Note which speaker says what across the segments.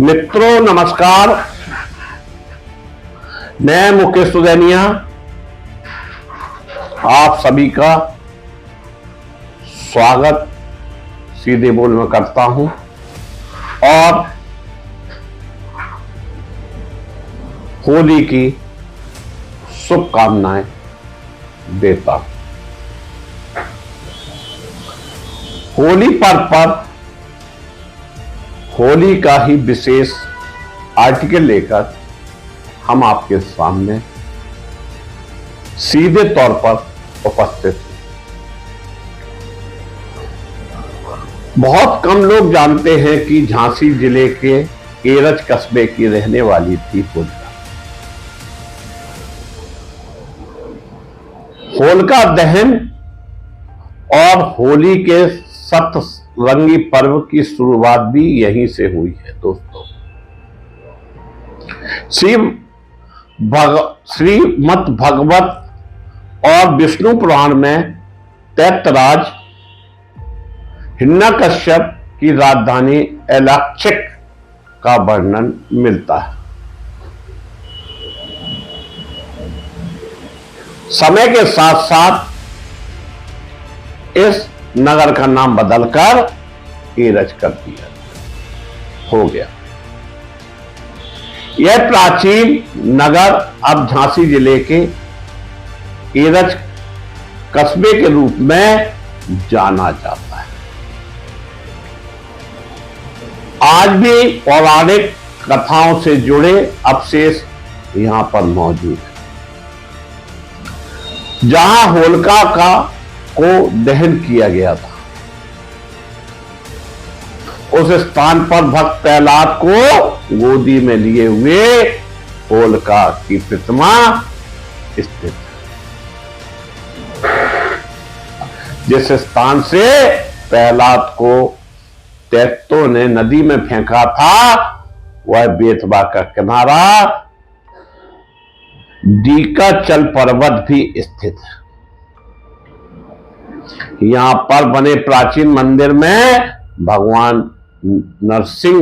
Speaker 1: मित्रों नमस्कार। मैं मुकेश सुदैनिया आप सभी का स्वागत सीधे बोल में करता हूं और होली की शुभकामनाएं देता हूं। होली पर्व पर होली का ही विशेष आर्टिकल लेकर हम आपके सामने सीधे तौर पर उपस्थित हैं। बहुत कम लोग जानते हैं कि झांसी जिले के एरज कस्बे की रहने वाली थी होलिका। होलिका दहन और होली के सतरंगी पर्व की शुरुआत भी यहीं से हुई है दोस्तों। श्रीमद् भगवत और विष्णु पुराण में दैत्यराज हिरण्यकश्यप की राजधानी एलाक्षिक का वर्णन मिलता है। समय के साथ साथ इस नगर का नाम बदलकर एरज कर दिया हो गया। यह प्राचीन नगर अब झांसी जिले के एरज कस्बे के रूप में जाना जाता है। आज भी पौराणिक कथाओं से जुड़े अवशेष यहां पर मौजूद है। जहां होलिका को दहन किया गया था, उस स्थान पर भक्त प्रहलाद को गोदी में लिए हुए होलिका की प्रतिमा स्थित है। जिस स्थान से प्रहलाद को दैत्यों ने नदी में फेंका था, वह बेतवा का किनारा डीकाचल पर्वत भी स्थित है। यहां पर बने प्राचीन मंदिर में भगवान नरसिंह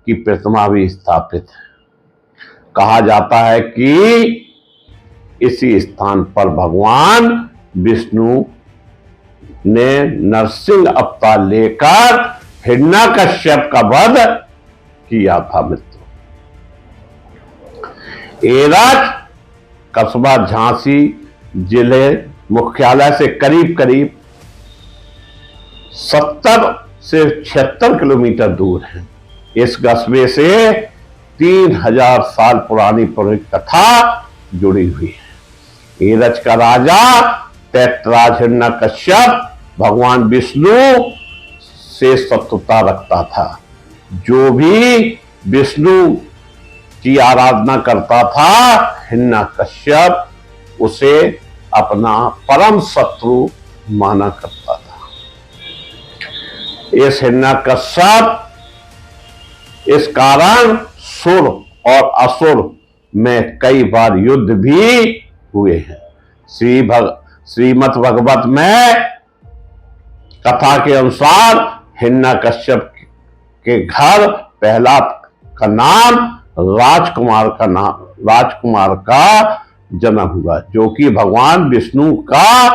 Speaker 1: की प्रतिमा भी स्थापित है। कहा जाता है कि इसी स्थान पर भगवान विष्णु ने नरसिंह अवतार लेकर हिरण्यकश्यप का वध किया था। मित्रों, एरज कस्बा झांसी जिले मुख्यालय से करीब करीब 70 से 76 किलोमीटर दूर है। इस कस्बे से 3000 साल पुरानी पौराणिक कथा जुड़ी हुई है। एरज का राजा दैत्यराज हिरण्यकश्यप भगवान विष्णु से शत्रुता रखता था। जो भी विष्णु की आराधना करता था, हिरण्यकश्यप उसे अपना परम शत्रु माना करता था। इस हिरण्यकश्यप इस कारण सुर और असुर में कई बार युद्ध भी हुए हैं। श्रीमद् भगवत में कथा के अनुसार हिरण्यकश्यप के घर प्रहलाद का नाम राजकुमार का जन्म हुआ, जो कि भगवान विष्णु का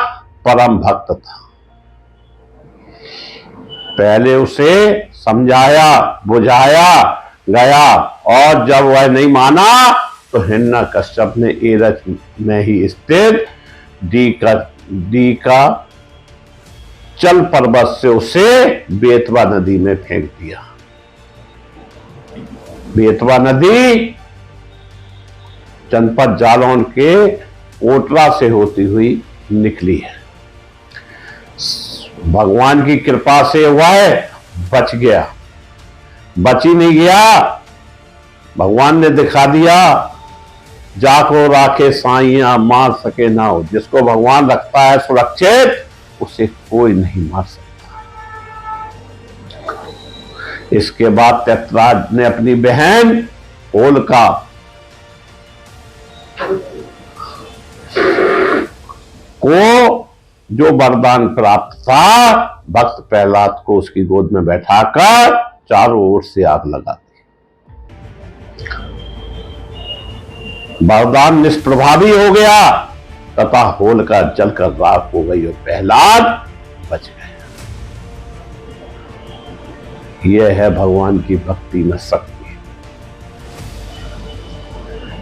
Speaker 1: परम भक्त था। पहले उसे समझाया बुझाया गया और जब वह नहीं माना तो हिरण्यकश्यप ने एरज में ही स्थित डीकाचल पर्वत से उसे बेतवा नदी में फेंक दिया। बेतवा नदी जनपद जालौन के कोटरा से होती हुई निकली है। भगवान की कृपा से वह बच गया, बच ही नहीं गया। भगवान ने दिखा दिया, जाको राखे साइया मार सके ना हो। जिसको भगवान रखता है सुरक्षित, उसे कोई नहीं मार सकता। इसके बाद दैत्यराज ने अपनी बहन होलिका को जो वरदान प्राप्त था, भक्त प्रहलाद को उसकी गोद में बैठाकर चारों ओर से आग लगा दी। वरदान निष्प्रभावी हो गया तथा होलिका जलकर राख हो गई और प्रहलाद बच गया। यह है भगवान की भक्ति में शक्ति।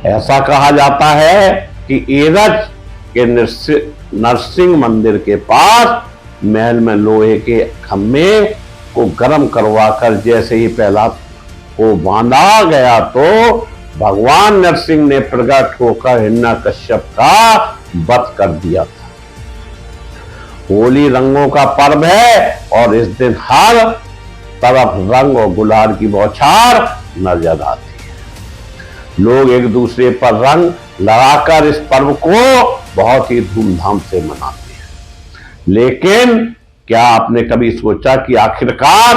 Speaker 1: ऐसा कहा जाता है कि एरज के नरसिंह मंदिर के पास महल में लोहे के खम्भे को गर्म करवाकर जैसे ही प्रहलाद को बांधा गया तो भगवान नरसिंह ने प्रकट होकर हिरण्यकश्यप का वध कर दिया था। होली रंगों का पर्व है और इस दिन हर तरफ रंग और गुलाल की बौछार नजर आती है। लोग एक दूसरे पर रंग लगाकर इस पर्व को बहुत ही धूमधाम से मनाते हैं। लेकिन क्या आपने कभी सोचा कि आखिरकार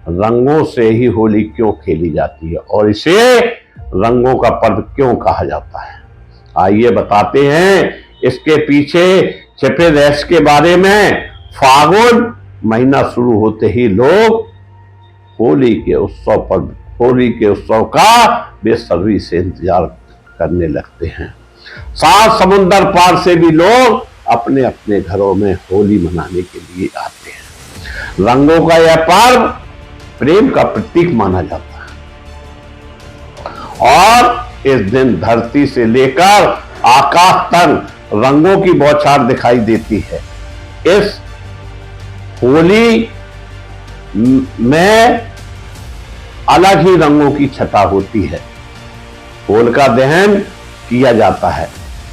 Speaker 1: रंगों से ही होली क्यों खेली जाती है और इसे रंगों का पर्व क्यों कहा जाता है? आइए बताते हैं इसके पीछे छिपे रहस्य के बारे में। फागुन महीना शुरू होते ही लोग होली के उत्सव का बेसब्री से इंतजार करने लगते हैं। 7 समुंदर पार से भी लोग अपने अपने घरों में होली मनाने के लिए आते हैं। रंगों का यह पर्व प्रेम का प्रतीक माना जाता है और इस दिन धरती से लेकर आकाश तक रंगों की बौछार दिखाई देती है। इस होली में अलग ही रंगों की छटा होती है। होलिका दहन किया जाता है।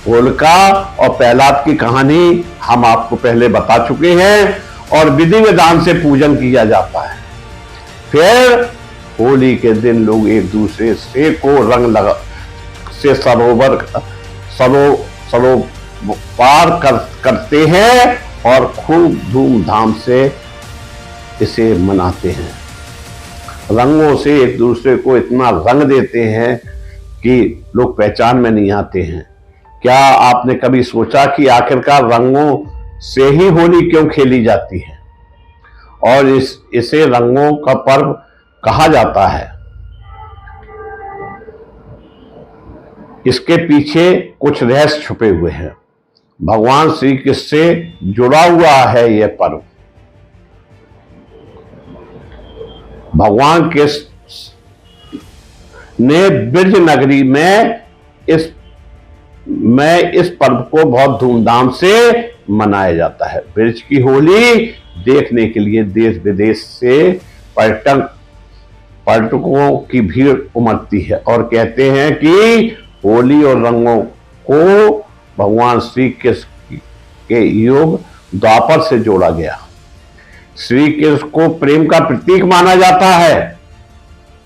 Speaker 1: होलिका और प्रहलाद की कहानी हम आपको पहले बता चुके हैं और विधि विधान से पूजन किया जाता है। फिर होली के दिन लोग एक दूसरे से को रंग लगा से सरोपार करते हैं और खूब धूमधाम से इसे मनाते हैं। रंगों से एक दूसरे को इतना रंग देते हैं कि लोग पहचान में नहीं आते हैं। क्या आपने कभी सोचा कि आखिरकार रंगों से ही होली क्यों खेली जाती है और इसे रंगों का पर्व कहा जाता है? इसके पीछे कुछ रहस्य छुपे हुए हैं। भगवान श्री कृष्ण से जुड़ा हुआ है यह पर्व। भगवान कृष्ण ने ब्रज नगरी में इस पर्व को बहुत धूमधाम से मनाया जाता है। ब्रज की होली देखने के लिए देश विदेश से पर्यटकों की भीड़ उमड़ती है और कहते हैं कि होली और रंगों को भगवान श्री कृष्ण के योग द्वापर से जोड़ा गया। श्री कृष्ण को प्रेम का प्रतीक माना जाता है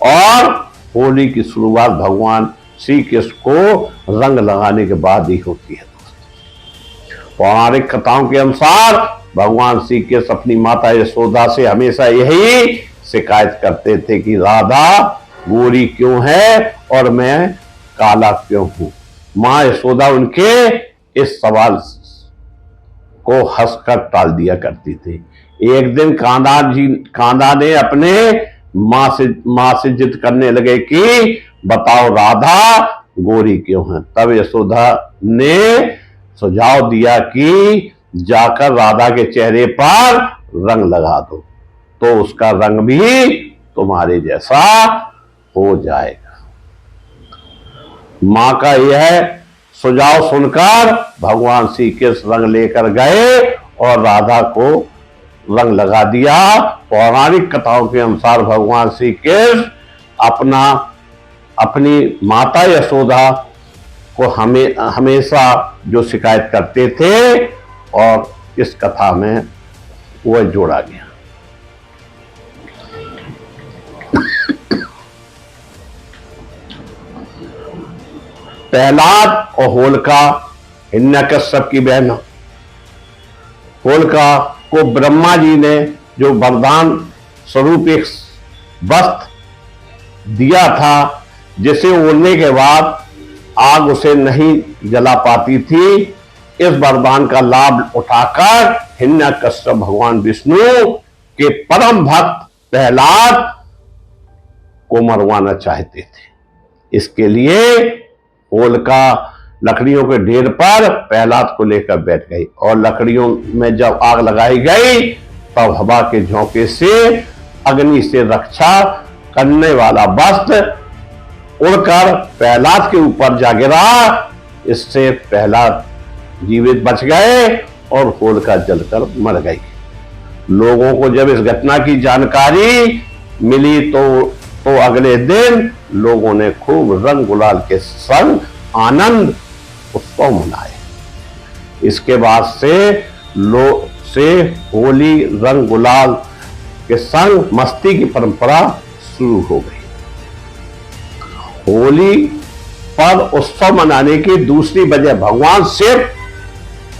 Speaker 1: और होली की शुरुआत भगवान श्री कृष्ण को रंग लगाने के बाद ही होती है। पौराणिक कथाओं के अनुसार भगवान श्री कृष्ण अपनी माता यशोदा से हमेशा यही शिकायत करते थे कि राधा गोरी क्यों है और मैं काला क्यों हूं। मां यशोदा उनके इस सवाल को हंसकर टाल दिया करती थी। एक दिन कांधा ने अपने मां से जिद करने लगे कि बताओ राधा गोरी क्यों है। तब यशोदा ने सुझाव दिया कि जाकर राधा के चेहरे पर रंग लगा दो तो उसका रंग भी तुम्हारे जैसा हो जाएगा। मां का यह सुझाव सुनकर भगवान श्री कृष्ण रंग लेकर गए और राधा को रंग लगा दिया। पौराणिक कथाओं के अनुसार भगवान श्री कृष्ण अपनी माता यशोदा को हमेशा जो शिकायत करते थे और इस कथा में वह जोड़ा गया। प्रहलाद और होलिका हिरण्यकश्यप की बहन होलिका को ब्रह्मा जी ने जो वरदान स्वरूप एक वस्त्र दिया था जिसे ओढ़ने के बाद आग उसे नहीं जला पाती थी। इस वरदान का लाभ उठाकर हिरण्यकश्यप भगवान विष्णु के परम भक्त प्रहलाद को मरवाना चाहते थे। इसके लिए होलिका लकड़ियों के ढेर पर प्रहलाद को लेकर बैठ गई और लकड़ियों में जब आग लगाई गई तब हवा के झोंके से अग्नि से रक्षा करने वाला वस्त्र उड़कर प्रहलाद के ऊपर जा गिरा। इससे प्रहलाद जीवित बच गए और होलिका जलकर मर गई। लोगों को जब इस घटना की जानकारी मिली तो अगले दिन लोगों ने खूब रंग गुलाल के संग आनंद उत्सव मनाए। इसके बाद से होली रंग गुलाल के संग मस्ती की परंपरा शुरू हो गई। होली पर उत्सव मनाने की दूसरी वजह भगवान शिव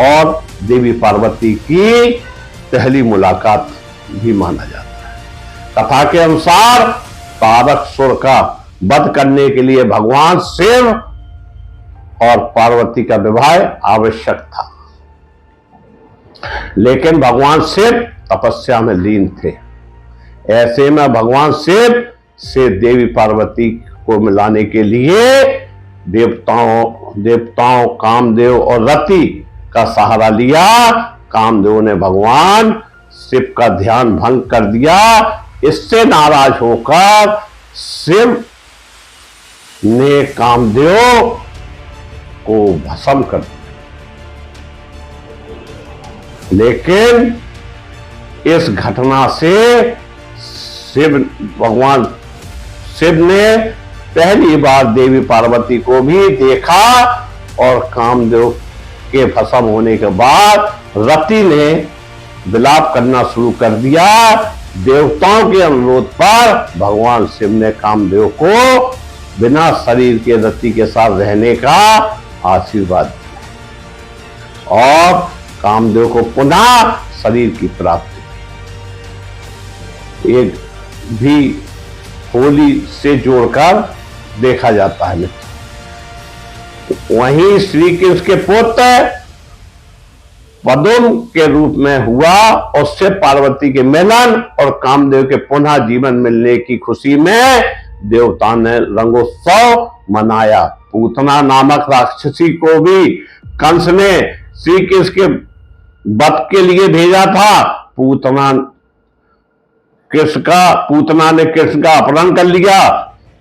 Speaker 1: और देवी पार्वती की पहली मुलाकात भी माना जाता है। कथा के अनुसार तारकासुर का वध करने के लिए भगवान शिव और पार्वती का विवाह आवश्यक था, लेकिन भगवान शिव तपस्या में लीन थे। ऐसे में भगवान शिव से देवी पार्वती को मिलाने के लिए देवताओं कामदेव और रति का सहारा लिया। कामदेव ने भगवान शिव का ध्यान भंग कर दिया। इससे नाराज होकर शिव ने कामदेव को भस्म कर दिया। लेकिन इस घटना से भगवान शिव ने पहली बार देवी पार्वती को भी देखा और कामदेव के भस्म होने के बाद रति ने विलाप करना शुरू कर दिया। देवताओं के अनुरोध पर भगवान शिव ने कामदेव को बिना शरीर के रति के साथ रहने का आशीर्वाद दिया और कामदेव को पुनः शरीर की प्राप्ति हुई। एक भी होली से जोड़कर देखा जाता है। वहीं श्री कृष्ण के पुत्र पद्म के रूप में हुआ और शिव पार्वती के मिलन और कामदेव के पुनः जीवन मिलने की खुशी में देवता ने रंगोत्सव मनाया। पूतना नामक राक्षसी को भी कंस ने श्री कृष्ण के वध के लिए भेजा था। पूतना ने कृष्ण का अपहरण कर लिया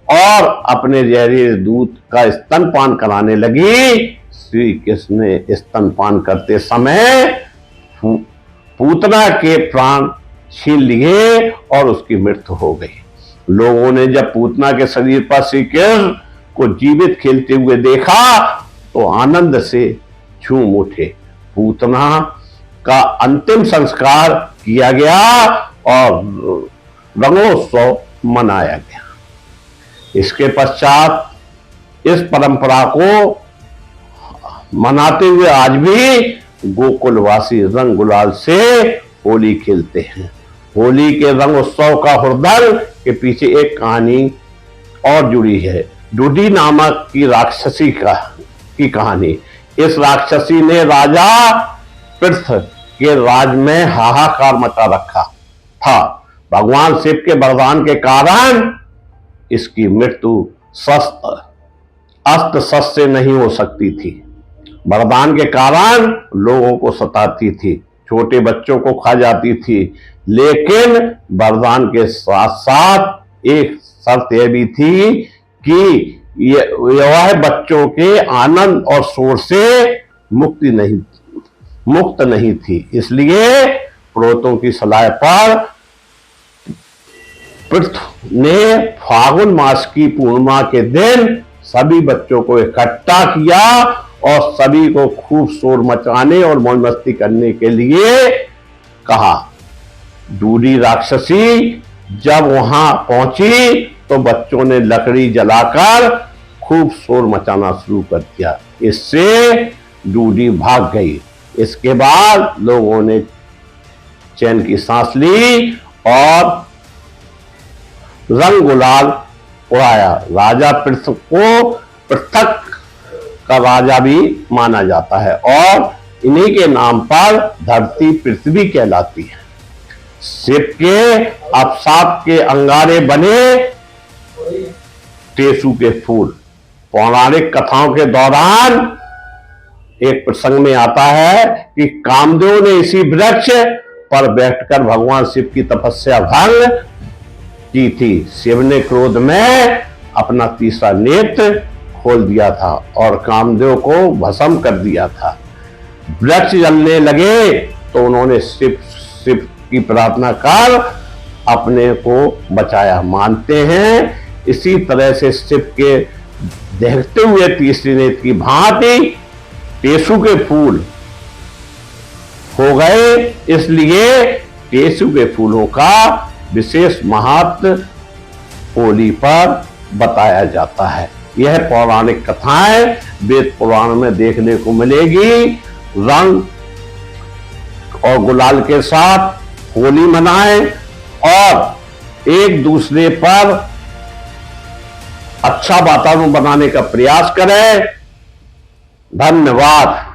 Speaker 1: और अपने जहरीले दूध का स्तनपान कराने लगी। श्री कृष्ण ने स्तनपान करते समय पूतना के प्राण छीन लिए और उसकी मृत्यु हो गई। लोगों ने जब पूतना के शरीर पर श्री कृष्ण को जीवित खेलते हुए देखा तो आनंद से झूम उठे। पूतना का अंतिम संस्कार किया गया और रंगोत्सव मनाया गया। इसके पश्चात इस परंपरा को मनाते हुए आज भी गोकुलवासी रंग गुलाल से होली खेलते हैं। होली के रंग उत्सव का हृदय के पीछे एक कहानी और जुड़ी है। डूडी नामक की राक्षसी की कहानी। इस राक्षसी ने राजा पृथ के राज में हाहाकार मचा रखा था। भगवान शिव के वरदान के कारण इसकी मृत्यु अस्त्र शस्त्र नहीं हो सकती थी। वरदान के कारण लोगों को सताती थी, छोटे बच्चों को खा जाती थी। लेकिन वरदान के साथ साथ एक शर्त यह भी थी कि यह बच्चों के आनंद और शोर से मुक्त नहीं थी। इसलिए पुरोहितों की सलाह पर पृथ ने फागुन मास की पूर्णिमा के दिन सभी बच्चों को इकट्ठा किया और सभी को खूब शोर मचाने और मौज मस्ती करने के लिए कहा। डूडी राक्षसी जब वहां पहुंची तो बच्चों ने लकड़ी जलाकर खूब शोर मचाना शुरू कर दिया। इससे डूडी भाग गई। इसके बाद लोगों ने चैन की सांस ली और रंग गुलाल उड़ाया। राजा पृथ को पृथक का राजा भी माना जाता है और इन्हीं के नाम पर धरती पृथ्वी कहलाती है। शिव के अभिशाप के अंगारे बने टेसू के फूल पौराणिक कथाओं के दौरान एक प्रसंग में आता है कि कामदेव ने इसी वृक्ष पर बैठकर भगवान शिव की तपस्या भंग की थी। शिव ने क्रोध में अपना तीसरा नेत्र खोल दिया था और कामदेव को भस्म कर दिया था। वृक्ष जलने लगे तो उन्होंने शिव की प्रार्थना कर अपने को बचाया। मानते हैं इसी तरह से शिव के देखते हुए तीसरी नेत्र की भांति टेसु के फूल हो गए, इसलिए टेसु के फूलों का विशेष महत्व होली पर बताया जाता है। यह पौराणिक कथाएं वेद पुराण में देखने को मिलेगी। रंग और गुलाल के साथ होली मनाएं और एक दूसरे पर अच्छा वातावरण बनाने का प्रयास करें। धन्यवाद।